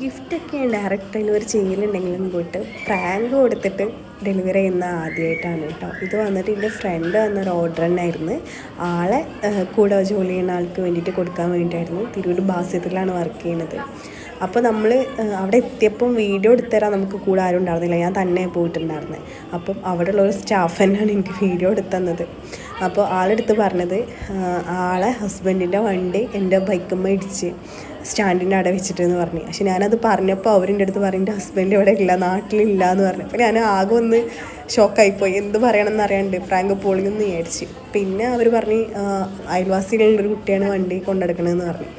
ഗിഫ്റ്റൊക്കെ direct ഒരു ചെയ്യലുണ്ടെങ്കിലും പോയിട്ട് prank കൊടുത്തിട്ട് ഡെലിവറി ചെയ്യുന്ന ആദ്യമായിട്ടാണ് കേട്ടോ. ഇത് വന്നിട്ട് എൻ്റെ ഫ്രണ്ട് വന്നൊരു ഓർഡർ തന്നെയായിരുന്നു. ആളെ കൂടെ ജോലി ചെയ്യുന്ന ആൾക്ക് വേണ്ടിയിട്ട് കൊടുക്കാൻ വേണ്ടിയിട്ടായിരുന്നു. തിരൂർ ബാസ്യത്തിലാണ് വർക്ക് ചെയ്യുന്നത്. അപ്പോൾ നമ്മൾ അവിടെ എത്തിയപ്പം വീഡിയോ എടുത്തുതരാൻ നമുക്ക് കൂടെ ആരും ഉണ്ടായിരുന്നില്ല. ഞാൻ തന്നെ പോയിട്ടുണ്ടായിരുന്നത്. അപ്പം അവിടെയുള്ള ഒരു സ്റ്റാഫ് തന്നെയാണ് എനിക്ക് വീഡിയോ എടുത്തു തന്നത്. അപ്പോൾ ആളെടുത്ത് പറഞ്ഞത് ആളെ ഹസ്ബൻഡിൻ്റെ വണ്ടി എൻ്റെ ബൈക്കുമ്മ ഇടിച്ച് സ്റ്റാൻഡിൻ്റെ അവിടെ വെച്ചിട്ടെന്ന് പറഞ്ഞു. പക്ഷെ ഞാനത് പറഞ്ഞപ്പോൾ അവരെൻ്റെ അടുത്ത് പറഞ്ഞു എൻ്റെ ഹസ്ബൻഡ് ഇവിടെ ഇല്ല, നാട്ടിലില്ല എന്ന് പറഞ്ഞു. അപ്പോൾ ഞാൻ ആകെ ഒന്ന് ഷോക്കായിപ്പോയി. എന്ത് പറയണമെന്ന് അറിയാണ്ട് പ്രാങ്ക് പോളിങ്ങെന്ന് വിചാരിച്ച്. പിന്നെ അവർ പറഞ്ഞ് അയൽവാസികളുള്ളൊരു കുട്ടിയാണ് വണ്ടി കൊണ്ടെടുക്കണമെന്ന് പറഞ്ഞു.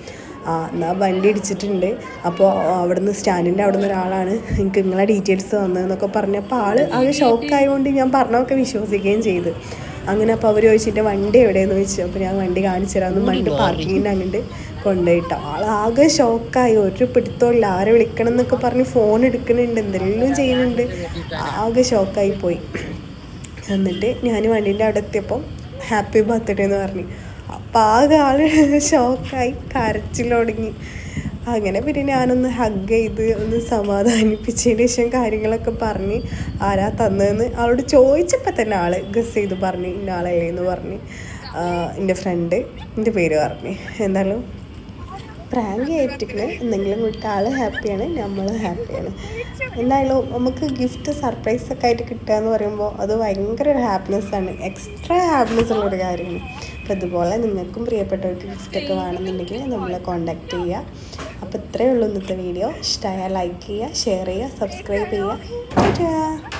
എന്നാൽ വണ്ടി ഇടിച്ചിട്ടുണ്ട്, അപ്പോൾ അവിടുന്ന് സ്റ്റാൻഡിൻ്റെ അവിടെ നിന്ന് ഒരാളാണ് എനിക്ക് നിങ്ങളെ ഡീറ്റെയിൽസ് തന്നതെന്നൊക്കെ പറഞ്ഞപ്പോൾ ആകെ ഷോക്കായതുകൊണ്ട് ഞാൻ പറഞ്ഞതൊക്കെ വിശ്വസിക്കുകയും ചെയ്തു. അങ്ങനെ അപ്പോൾ അവർ ചോദിച്ചിട്ട് വണ്ടി എവിടെയെന്ന് ചോദിച്ചു. അപ്പോൾ ഞാൻ വണ്ടി കാണിച്ചു തരാമെന്ന് വണ്ടി പാർക്കിങ്ങിൻ്റെ അങ്ങോട്ട് കൊണ്ടുപോയിട്ടോ. ആകെ ഷോക്കായി. ഒരു പിടുത്തമില്ല, ആരെ വിളിക്കണം എന്നൊക്കെ പറഞ്ഞ് ഫോൺ എടുക്കുന്നുണ്ട്, എന്തെല്ലാം ചെയ്യുന്നുണ്ട്. ആകെ ഷോക്കായി പോയി. എന്നിട്ട് ഞാൻ വണ്ടീൻ്റെ അവിടെ എത്തിയപ്പം ഹാപ്പി ബർത്ത്ഡേ എന്ന് പറഞ്ഞു. അപ്പോൾ ആകെ ഷോക്കായി, കരച്ചിൽ തുടങ്ങി. അങ്ങനെ പിന്നെ ഞാനൊന്ന് ഹഗ് ചെയ്ത് ഒന്ന് സമാധാനിപ്പിച്ചതിന് ശേഷം കാര്യങ്ങളൊക്കെ പറഞ്ഞ് ആരാ തന്നതെന്ന് ആളോട് ചോദിച്ചപ്പോൾ തന്നെ ആൾ ഗസ് ചെയ്ത് പറഞ്ഞ് ഇന്ന ആളല്ലേ എന്ന് പറഞ്ഞ് എൻ്റെ ഫ്രണ്ട് എൻ്റെ പേര് പറഞ്ഞ്. എന്തായാലും പ്രാങ്ക് ആയിട്ടിരിക്കണേ എന്തെങ്കിലും കൊടുത്ത ആൾ ഹാപ്പിയാണ്, നമ്മൾ ഹാപ്പിയാണ്. എന്തായാലും നമുക്ക് ഗിഫ്റ്റ് സർപ്രൈസൊക്കെ ആയിട്ട് കിട്ടുക എന്ന് പറയുമ്പോൾ അത് ഭയങ്കര ഒരു ഹാപ്പിനെസ്സാണ്, എക്സ്ട്രാ ഹാപ്പിനെസ് ഉള്ളൊരു കാര്യമാണ്. അപ്പോൾ അതുപോലെ നിങ്ങൾക്കും പ്രിയപ്പെട്ടവർക്ക് ഗിഫ്റ്റൊക്കെ വേണമെന്നുണ്ടെങ്കിൽ നമ്മളെ കോൺടാക്റ്റ് ചെയ്യുക. അപ്പോൾ ഇത്രയേ ഉള്ളൂ ഇന്നത്തെ വീഡിയോ. ഇഷ്ടമായാൽ ലൈക്ക് ചെയ്യുക, ഷെയർ ചെയ്യുക, സബ്സ്ക്രൈബ് ചെയ്യുക.